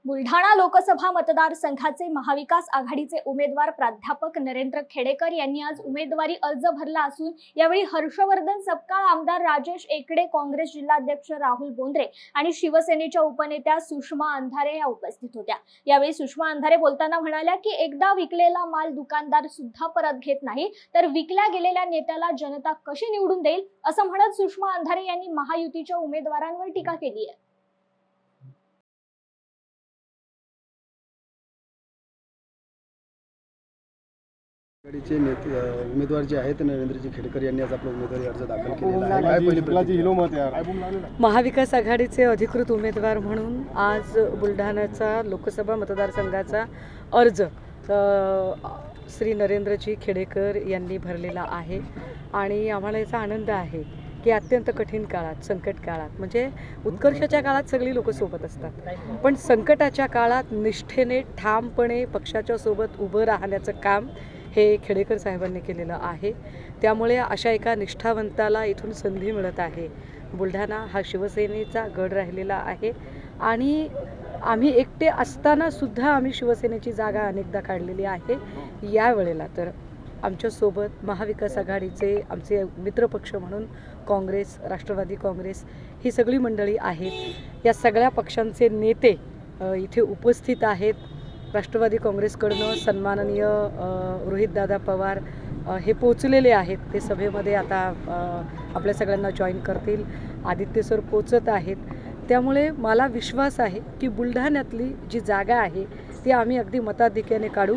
बुलढाणा लोकसभा मतदारसंघाचे महाविकास आघाडीचे उमेदवार प्राध्यापक नरेंद्र खेडेकर यांनी आज उमेदवारी अर्ज भरला असून यावेळी हर्षवर्धन सपकाळ, आमदार राजेश एकड़े, काँग्रेस जिल्हाध्यक्ष राहुल बोंद्रे आणि शिवसेनेच्या उपनेत्या सुषमा अंधारे या उपस्थित होत्या। यावेळी सुषमा अंधारे बोलताना म्हणाल्या की एकदा विकलेला माल दुकानदार सुद्धा परत घेत नाही तर विकल्या गेलेल्या नेत्याला जनता कशी निवडून देईल असं म्हणत सुषमा अंधारे यांनी महायुतीच्या उमेदवारांवर टीका केली आहे। आघाडीचे उमेदवार जे आहेत नरेंद्रजी खेडेकर यांनी आज आपला उमेदवारी अर्ज दाखल केलेला आहे। महाविकास आघाडीचे अधिकृत उमेदवार म्हणून आज बुलढाण्याचा लोकसभा मतदारसंघाचा अर्ज श्री नरेंद्रजी खेडेकर यांनी भरलेला आहे आणि आम्हाला याचा आनंद आहे की अत्यंत कठीण काळात, संकट काळात, म्हणजे उत्कर्षाच्या काळात सगळी लोक सोबत असतात, पण संकटाच्या काळात निष्ठेने ठामपणे पक्षाच्या सोबत उभं राहण्याचं काम हे खेडेकर साहेबांनी केलेलं आहे। त्यामुळे अशा एका निष्ठावंताला इथून संधी मिळत आहे। बुलढाणा हा शिवसेनेचा गड राहिलेला आहे आणि आम्ही एकटे असताना सुद्धा आम्ही शिवसेनेची जागा अनेकदा काढलेली आहे। यावेळेला तर आमच्यासोबत महाविकास आघाडीचे आमचे मित्रपक्ष म्हणून काँग्रेस, राष्ट्रवादी काँग्रेस ही सगळी मंडळी आहेत। या सगळ्या पक्षांचे नेते इथे उपस्थित आहेत। राष्ट्रवादी काँग्रेसकडून सन्माननीय रोहितदादा पवार हे पोचलेले आहेत, ते सभेमध्ये आता आपल्या सगळ्यांना जॉईन करतील। आदित्य सर पोचत आहेत। त्यामुळे मला विश्वास आहे की बुलढाण्यातली जी जागा आहे ती आम्ही अगदी मताधिक्याने काढू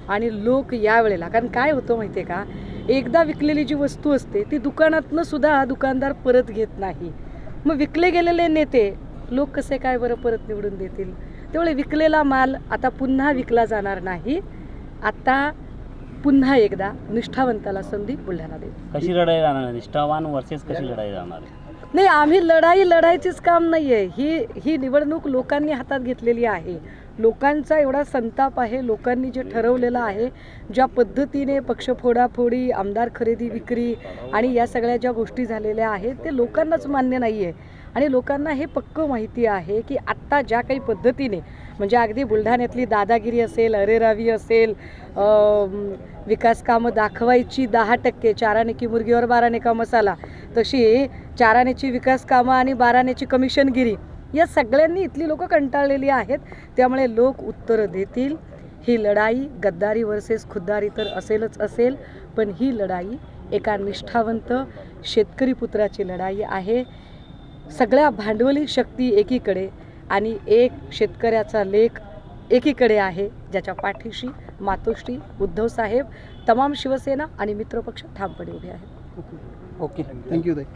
आणि लोक यावेळेला, कारण काय होतं माहिती आहे का, एकदा विकलेली जी वस्तू असते ती दुकानातनं सुद्धा दुकानदार परत घेत नाही। मग विकले गेलेले नेते लोक कसे काय बरं परत निवडून देतील? त्यामुळे विकलेला माल आता पुन्हा विकला जाणार नाही। आता पुन्हा एकदा निष्ठावंताला संधी बुलढाणा देईल। कशी लढाई राहणार, निष्ठावान वर्सेस कशी लढाई राहणार? नाही, आम्ही लढायचीच काम नाही आहे। ही निवडणूक लोकांनी हातात घेतलेली आहे। लोकांचा एवढा संताप आहे, लोकांनी जे ठरवलेलं आहे, ज्या पद्धतीने पक्षफोडाफोडी, आमदार खरेदी विक्री आणि या सगळ्या ज्या गोष्टी झालेल्या आहेत ते लोकांनाच मान्य नाही आहे आणि लोकांना हे पक्क माहिती आहे की आत्ता ज्या काही पद्धतीने, म्हणजे अगदी बुलढाण्यातली दादागिरी असेल, अरेरावी असेल, विकास कामं दाखवायची 10%, 4 आने की मुर्गीवर 12 आने का मसाला, तशी 4 आनेची विकास कामं आणि 12 आनेची कमिशनगिरी, या सगळ्यांनी इथली लोक कंटाळलेली आहेत। त्यामुळे लोक उत्तर देतील। ही लढाई गद्दारी वर्सेस खुद्दारी तर असेलच असेल, पण ही लढाई एका निष्ठावंत शेतकरी पुत्राची लढाई आहे। सगळ्या भांडवली शक्ती एकीकडे आणि एक शेतकऱ्याचा लेख एकीकडे आहे, ज्याच्या पाठीशी मातोश्री उद्धव साहेब, तमाम शिवसेना आणि मित्रपक्ष ठामपणे उभे आहेत। ओके, थँक्यू ताई।